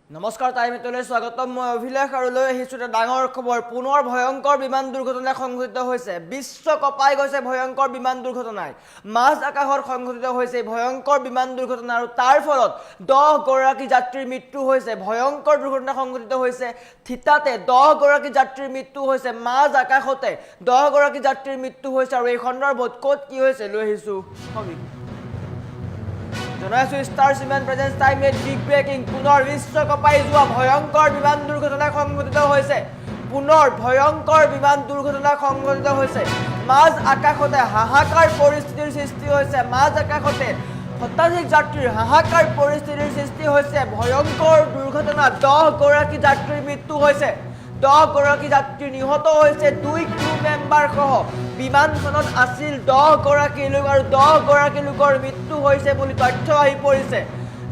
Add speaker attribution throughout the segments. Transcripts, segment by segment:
Speaker 1: নমস্কাৰ টাইমটোলৈ স্বাগতম মই অভিলেখ আৰু লৈ আহিছোঁ এটা ডাঙৰ খবৰ পুনৰ ভয়ংকৰ বিমান দুৰ্ঘটনা সংঘটিত হৈছে বিশ্ব কঁপাই গৈছে ভয়ংকৰ বিমান দুৰ্ঘটনায় মাজ আকাশত সংঘটিত হৈছে ভয়ংকৰ বিমান দুৰ্ঘটনা আৰু তাৰ ফলত 10 গৰাকী যাত্ৰীৰ মৃত্যু হৈছে ভয়ংকৰ দুৰ্ঘটনা সংঘটিত হৈছে থিতাতে 10 গৰাকী যাত্ৰীৰ মৃত্যু হৈছে মাজ আকাশতে 10 গৰাকী যাত্ৰীৰ মৃত্যু হৈছে আৰু এই সন্দৰ্ভত ক'ত কি হৈছে লৈ আহিছোঁ সবিক জনাইছো star cement presence time at big breaking পুনৰ বিশ্ব কঁপাই যোৱা ভয়ংকৰ বিমান দুৰ্ঘটনা সংঘটিত হৈছে পুনৰ ভয়ংকৰ বিমান দুৰ্ঘটনা সংঘটিত হৈছে মাজ আকাশতে হাহাকাৰ পৰিস্থিতিৰ সৃষ্টি হৈছে মাজ আকাশতে শতাধিক যাত্ৰীৰ হাহাকাৰ পৰিস্থিতিৰ সৃষ্টি হৈছে ভয়ংকৰ দুৰ্ঘটনা 10 গৰাকী যাত্ৰীৰ মৃত্যু হৈছে 10 গৰাকী যাত্ৰী নিহত হৈছে 2 ক্ৰু মেম্বাৰ সহ বিমানখনত আছিল 10 গৰাকী লোক আৰু 10 গৰাকী লোকৰ মৃত্যু হৈছে বুলি তথ্য আহি পৰিছে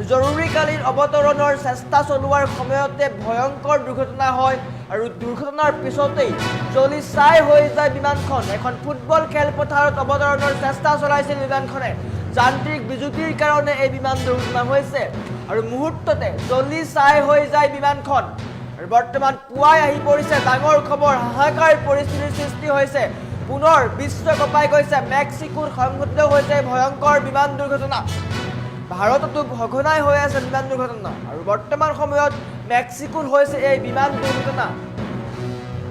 Speaker 1: জৰুৰীকালীন অৱতৰণৰ চেষ্টা চলোৱাৰ সময়তে ভয়ংকৰ দুৰ্ঘটনা হয় আৰু দুৰ্ঘটনাৰ পিছতেই জ্বলি ছাই হৈ যায় বিমানখন এখন ফুটবল খেলপথাৰত অৱতৰণৰ চেষ্টা চলাইছিল বিমানখনে যান্ত্ৰিক বিজুতিৰ কাৰণে এই বিমান দুৰ্ঘটনা হৈছে আৰু মুহূৰ্ততে জ্বলি ছাই হৈ যায় বিমানখন আৰু বৰ্তমান পুৱাই আহি পৰিছে ডাঙৰ খবৰ হাহাকাৰ পৰিস্থিতিৰ সৃষ্টি হৈছে পুনৰ বিশ্ব কঁপাই গৈছে মেক্সিকোত সংঘটিত হৈছে ভয়ংকৰ বিমান দুৰ্ঘটনা ভাৰততো সঘনাই হৈ আছে বিমান দুৰ্ঘটনা আৰু বৰ্তমান সময়ত মেক্সিকোত হৈছে এই বিমান দুৰ্ঘটনা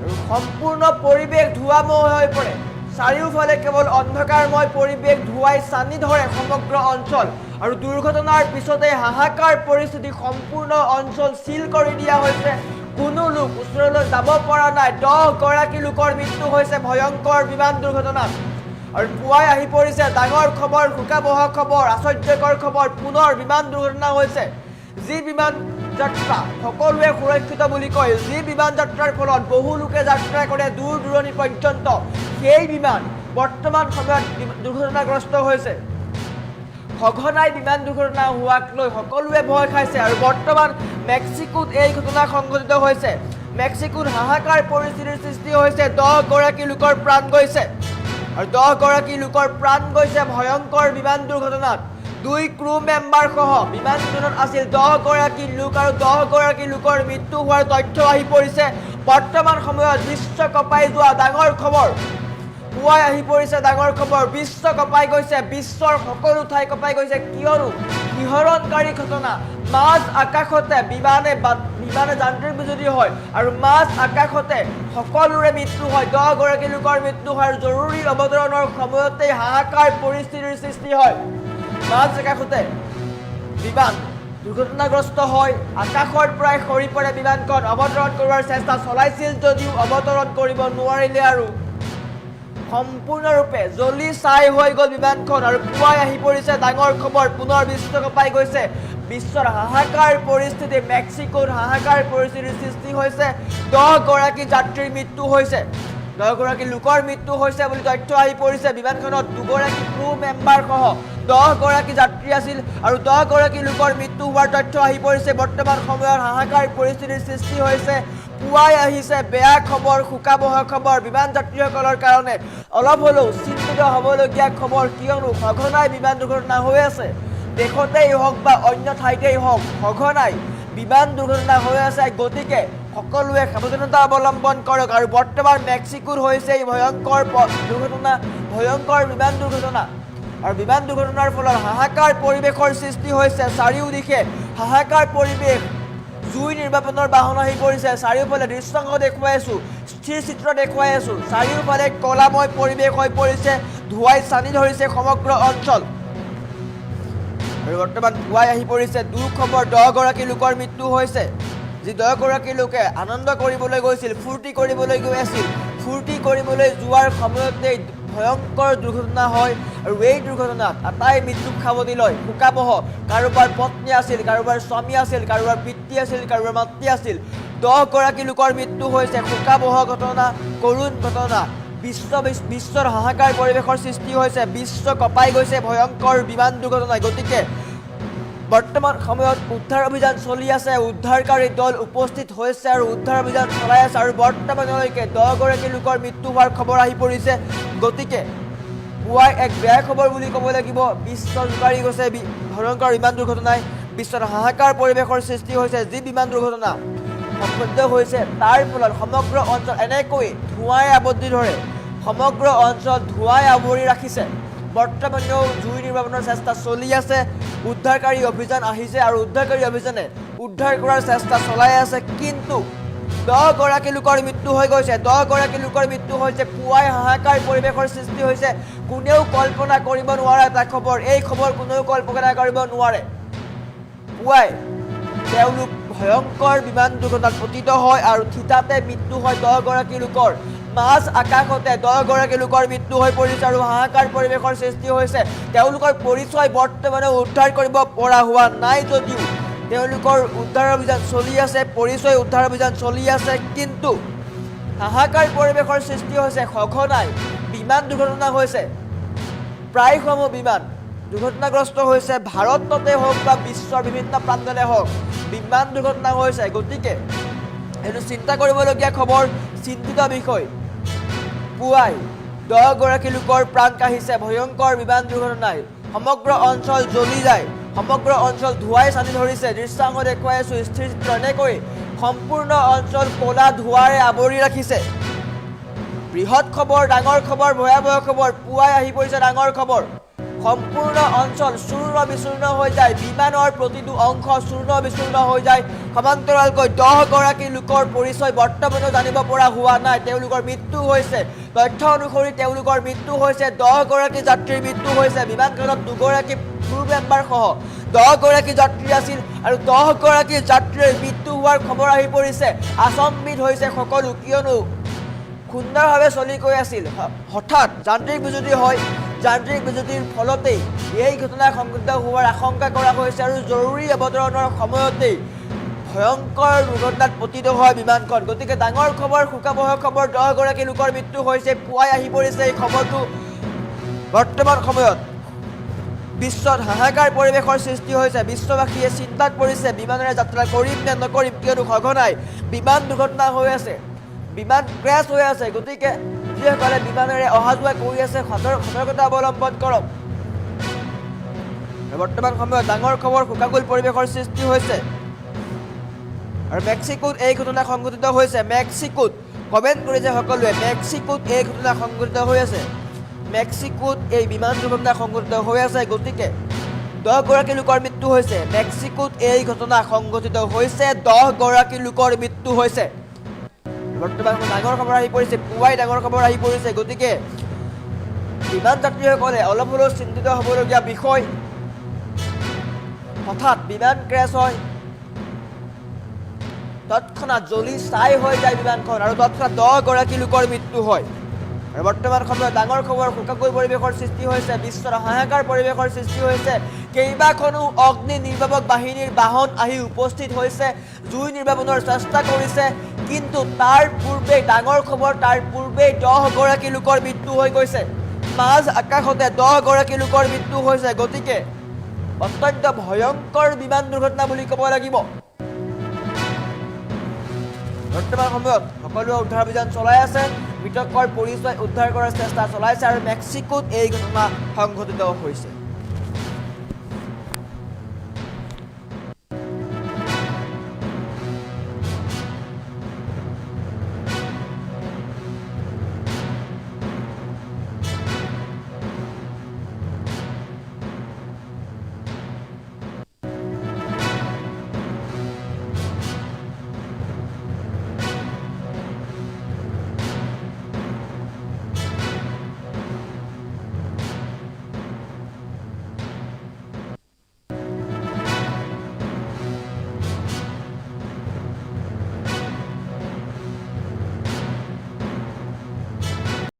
Speaker 1: আৰু সম্পূৰ্ণ পৰিৱেশ ধোঁৱাময় হৈ পৰে চাৰিওফালে কেৱল অন্ধকাৰময় পৰিৱেশ ধোঁৱাই চানি ধৰে সমগ্ৰ অঞ্চল আৰু দুৰ্ঘটনাৰ পিছতে হাহাকাৰ পৰিস্থিতি সম্পূৰ্ণ অঞ্চল সিল কৰি দিয়া হৈছে কোনো লোক ওচৰলৈ যাব পৰা নাই 10 গৰাকী লোকৰ মৃত্যু হৈছে ভয়ংকৰ বিমান দুৰ্ঘটনাত আৰু পুৱাই আহি পৰিছে ডাঙৰ খবৰ শোকাবহ খবৰ আশ্চৰ্যকৰ খবৰ পুনৰ বিমান দুৰ্ঘটনা হৈছে যি বিমান যাত্ৰা সকলোৱে সুৰক্ষিত বুলি কয় যি বিমান যাত্ৰাৰ ফলত বহু লোকে যাত্ৰা কৰে দূৰ দূৰণি পৰ্যন্ত সেই বিমান বৰ্তমান সময়ত দুৰ্ঘটনাগ্ৰস্ত হৈছে সঘনাই বিমান দুৰ্ঘটনা হোৱাক লৈ সকলোৱে ভয় খাইছে আৰু বৰ্তমান মেক্সিকোত এই ঘটনা সংঘটিত হৈছে মেক্সিকোত হাহাকাৰ পৰিস্থিতিৰ সৃষ্টি হৈছে 10 গৰাকী লোকৰ প্ৰাণ গৈছে আৰু 10 গৰাকী লোকৰ প্ৰাণ গৈছে ভয়ংকৰ বিমান দুৰ্ঘটনাত 2 ক্ৰু মেম্বাৰ সহ বিমানখনত আছিল 10 গৰাকী লোক আৰু 10 গৰাকী লোকৰ মৃত্যু হোৱাৰ তথ্য আহি পৰিছে বৰ্তমান সময়ত বিশ্ব কঁপাই যোৱা ডাঙৰ খবৰ পুৱাই আহি পৰিছে ডাঙৰ খবৰ বিশ্ব কঁপাই গৈছে বিশ্বৰ সকলো ঠাই কঁপাই গৈছে কিয়নো শিহৰণকাৰী ঘটনা মাজ আকাশতে বিমানে যান্ত্ৰিক বিজুতি হয় আৰু মাজ আকাশতে সকলোৰে মৃত্যু হয় 10 গৰাকী লোকৰ মৃত্যু হয় আৰু জৰুৰী অৱতৰণৰ সময়তে হাহাকাৰ পৰিস্থিতিৰ সৃষ্টি হয় মাজ আকাশতে বিমান দুৰ্ঘটনাগ্ৰস্ত হয় আকাশৰ পৰাই সৰি পৰে বিমানখন অৱতৰণ কৰাৰ চেষ্টা চলাইছিল যদিও অৱতৰণ কৰিব নোৱাৰিলে আৰু সম্পূৰ্ণৰূপে জ্বলি ছাই হৈ গ'ল বিমানখন আৰু পুৱাই আহি পৰিছে ডাঙৰ খবৰ পুনৰ বিশ্ব কঁপাই গৈছে বিশ্বৰ হাহাকাৰ পৰিস্থিতি মেক্সিকোৰ হাহাকাৰ পৰিস্থিতিৰ সৃষ্টি হৈছে 10 গৰাকী যাত্ৰীৰ মৃত্যু হৈছে 10 গৰাকী লোকৰ মৃত্যু হৈছে বুলি তথ্য আহি পৰিছে বিমানখনত 2 গৰাকী ক্ৰু মেম্বাৰ সহ 10 গৰাকী যাত্ৰী আছিল আৰু 10 গৰাকী লোকৰ মৃত্যু হোৱাৰ তথ্য আহি পৰিছে বৰ্তমান সময়ত হাহাকাৰ পৰিস্থিতিৰ সৃষ্টি হৈছে পুৱাই আহিছে বেয়া খবৰ শোকাবহ খবৰ বিমান যাত্ৰীসকলৰ কাৰণে অলপ হ'লেও চিন্তিত হ'বলগীয়া খবৰ কিয়নো সঘনাই বিমান দুৰ্ঘটনা হৈ আছে দেশতেই হওক বা অন্য ঠাইতেই হওক সঘনাই বিমান দুৰ্ঘটনা হৈ আছে গতিকে সকলোৱে সাৱধানতা অৱলম্বন কৰক আৰু বৰ্তমান মেক্সিকোত হৈছে এই ভয়ংকৰ দুৰ্ঘটনা ভয়ংকৰ বিমান দুৰ্ঘটনা আৰু বিমান দুৰ্ঘটনাৰ ফলত হাহাকাৰ পৰিৱেশৰ সৃষ্টি হৈছে চাৰিওদিশে হাহাকাৰ পৰিৱেশ জুই নিৰ্বাপনৰ বাহন আহি পৰিছে চাৰিওফালে দৃশ্যাংশ দেখুৱাই আছোঁ স্থিৰ চিত্ৰ দেখুৱাই আছোঁ চাৰিওফালে কলাময় পৰিৱেশ হৈ পৰিছে ধোঁৱাই চানি ধৰিছে সমগ্ৰ অঞ্চল আৰু বৰ্তমান পুৱাই আহি পৰিছে দুখবৰ 10 গৰাকী লোকৰ মৃত্যু হৈছে যি 10 গৰাকী লোকে আনন্দ কৰিবলৈ গৈছিল ফূৰ্তি কৰিবলৈ গৈ আছিল ফূৰ্তি কৰিবলৈ যোৱাৰ সময়তে ভয়ংকৰ দুৰ্ঘটনা হয় আৰু এই দুৰ্ঘটনাত আটাই মৃত্যুক সাৱটি লয় শোকাবহ কাৰোবাৰ পত্নী আছিল কাৰোবাৰ স্বামী আছিল কাৰোবাৰ পিতৃ আছিল কাৰোবাৰ মাতৃ আছিল 10 গৰাকী লোকৰ মৃত্যু হৈছে শোকাবহ ঘটনা কৰুণ ঘটনা বিশ্বৰ হাহাকাৰ পৰিৱেশৰ সৃষ্টি হৈছে বিশ্ব কঁপাই গৈছে ভয়ংকৰ বিমান দুৰ্ঘটনাই গতিকে বৰ্তমান সময়ত উদ্ধাৰ অভিযান চলি আছে উদ্ধাৰকাৰী দল উপস্থিত হৈছে আৰু উদ্ধাৰ অভিযান চলাই আছে আৰু বৰ্তমানলৈকে 10 গৰাকী লোকৰ মৃত্যু হোৱাৰ খবৰ আহি পৰিছে গতিকে পুৱাই এক বেয়া খবৰ বুলি ক'ব লাগিব বিশ্ব জোকাৰি গৈছে ভয়ংকৰ বিমান দুৰ্ঘটনাই বিশ্বত হাহাকাৰ পৰিৱেশৰ সৃষ্টি হৈছে যি বিমান দুৰ্ঘটনা সংঘটিত হৈছে তাৰ ফলত সমগ্ৰ অঞ্চল এনেকৈ ধোঁৱাই আৱদ্ধি ধৰে সমগ্ৰ অঞ্চল ধোঁৱাই আৱৰি ৰাখিছে বৰ্তমানেও জুই নিৰ্বাপনৰ চেষ্টা চলি আছে উদ্ধাৰকাৰী অভিযান আহিছে আৰু উদ্ধাৰকাৰী অভিযানে উদ্ধাৰ কৰাৰ চেষ্টা চলাই আছে কিন্তু 10 গৰাকী লোকৰ মৃত্যু হৈ গৈছে 10 গৰাকী লোকৰ মৃত্যু হৈছে পুৱাই হাহাকাৰ পৰিৱেশৰ সৃষ্টি হৈছে কোনেও কল্পনা কৰিব নোৱাৰে এটা খবৰ এই খবৰ কোনেও কল্পনা কৰিব নোৱাৰে পুৱাই তেওঁলোক ভয়ংকৰ বিমান দুৰ্ঘটনাত পতিত হয় আৰু থিতাতে মৃত্যু হয় 10 গৰাকী লোকৰ মাছ আকাশতে 10 গৰাকী লোকৰ মৃত্যু হৈ পৰিছে আৰু হাহাকাৰ পৰিৱেশৰ সৃষ্টি হৈছে তেওঁলোকৰ পৰিচয় বৰ্তমানে উদ্ধাৰ কৰিব পৰা হোৱা নাই যদিও তেওঁলোকৰ উদ্ধাৰ অভিযান চলি আছে পৰিচয় উদ্ধাৰ অভিযান চলি আছে কিন্তু হাহাকাৰ পৰিৱেশৰ সৃষ্টি হৈছে সঘনাই বিমান দুৰ্ঘটনা হৈছে প্ৰায়সমূহ বিমান দুৰ্ঘটনাগ্ৰস্ত হৈছে ভাৰততে হওক বা বিশ্বৰ বিভিন্ন প্ৰান্ততে হওক বিমান দুৰ্ঘটনা হৈছে গতিকে এইটো চিন্তা কৰিবলগীয়া খবৰ চিন্তিত বিষয় পুৱাই 10 গৰাকী লোকৰ প্ৰাণ কাঢ়িছে ভয়ংকৰ বিমান দুৰ্ঘটনাই সমগ্ৰ অঞ্চল জ্বলি যায় সমগ্ৰ অঞ্চল ধোঁৱাই চানি ধৰিছে দৃশ্যাংশ দেখুৱাই আছো স্থিৰ চিত্ৰ এনেকৈ সম্পূৰ্ণ অঞ্চল ক'লা ধোঁৱাৰে আৱৰি ৰাখিছে বৃহৎ খবৰ ডাঙৰ খবৰ ভয়াৱহ খবৰ পুৱাই আহি পৰিছে ডাঙৰ খবৰ সম্পূৰ্ণ অঞ্চল চূৰ্ণ বিচূৰ্ণ হৈ যায় বিমানৰ প্ৰতিটো অংশ চূৰ্ণ বিচূৰ্ণ হৈ যায় সমান্তৰালকৈ 10 গৰাকী লোকৰ পৰিচয় বৰ্তমানেও জানিব পৰা হোৱা নাই তেওঁলোকৰ মৃত্যু হৈছে তথ্য অনুসৰি তেওঁলোকৰ মৃত্যু হৈছে 10 গৰাকী যাত্ৰীৰ মৃত্যু হৈছে বিমানখনত 2 গৰাকী ক্ৰু মেম্বাৰ সহ 10 গৰাকী যাত্ৰী আছিল আৰু 10 গৰাকী যাত্ৰীৰ মৃত্যু হোৱাৰ খবৰ আহি পৰিছে আচম্বিত হৈছে সকলো কিয়নো সুন্দৰভাৱে চলি গৈ আছিল হঠাৎ যান্ত্ৰিক বিজুতি হয় যান্ত্ৰিক বিজুতিৰ ফলতেই এই ঘটনা সংঘটিত হোৱাৰ আশংকা কৰা হৈছে আৰু জৰুৰী অৱতৰণৰ সময়তেই ভয়ংকৰ দুৰ্ঘটনাত পতিত হয় বিমানখন গতিকে ডাঙৰ খবৰ শোকাবহ খবৰ 10 গৰাকী লোকৰ মৃত্যু হৈছে পুৱাই আহি পৰিছে এই খবৰটো বৰ্তমান সময়ত বিশ্বত হাহাকাৰ পৰিৱেশৰ সৃষ্টি হৈছে বিশ্ববাসীয়ে চিন্তাত পৰিছে বিমানেৰে যাত্ৰা কৰিম নে নকৰিম কিয়নো সঘনাই বিমান দুৰ্ঘটনা হৈ আছে বিমান ক্ৰেছ হৈ আছে গতিকে যিসকলে বিমানেৰে অহা যোৱা কৰি আছে সতৰ্কতা অৱলম্বন কৰক বৰ্তমান সময়ত ডাঙৰ খবৰ শোকাকুল পৰিৱেশৰ সৃষ্টি হৈছে আৰু মেক্সিকোত এই ঘটনা সংঘটিত হৈছে মেক্সিকোত কমেণ্ট কৰিছে সকলোৱে মেক্সিকোত এই ঘটনা সংঘটিত হৈ আছে মেক্সিকোত এই বিমান দুৰ্ঘটনা সংঘটিত হৈ আছে গতিকে 10 গৰাকী লোকৰ মৃত্যু হৈছে মেক্সিকোত এই ঘটনা সংঘটিত হৈছে 10 গৰাকী লোকৰ মৃত্যু হৈছে বৰ্তমান ডাঙৰ খবৰ আহি পৰিছে পুৱাই ডাঙৰ খবৰ আহি পৰিছে গতিকে বিমান যাত্ৰীসকলে অলপ হ'লেও চিন্তিত হ'বলগীয়া বিষয় হঠাৎ বিমান ক্ৰেছ হয় তৎক্ষণাত জ্বলি ছাই হৈ যায় বিমানখন আৰু তৎক্ষণাত 10 গৰাকী লোকৰ মৃত্যু হয় আৰু বৰ্তমান সময়ত ডাঙৰ খবৰ শোকাকুল পৰিৱেশৰ সৃষ্টি হৈছে বিশ্বৰ হাহাকাৰ পৰিৱেশৰ সৃষ্টি হৈছে কেইবাখনো অগ্নি নিৰ্বাপক বাহিনীৰ বাহন আহি উপস্থিত হৈছে জুই নিৰ্বাপনৰ চেষ্টা কৰিছে কিন্তু তাৰ পূৰ্বে ডাঙৰ খবৰ তাৰ পূৰ্বে 10 গৰাকী লোকৰ মৃত্যু হৈ গৈছে মাজ আকাশতে 10 গৰাকী লোকৰ মৃত্যু হৈছে গতিকে অত্যন্ত ভয়ংকৰ বিমান দুৰ্ঘটনা বুলি ক'ব লাগিব বৰ্তমান সময়ত সকলোৱে উদ্ধাৰ অভিযান চলাই আছে মৃতকৰ পৰিচয় উদ্ধাৰ কৰাৰ চেষ্টা চলাইছে আৰু মেক্সিকোত এই ঘটনা সংঘটিত হৈছে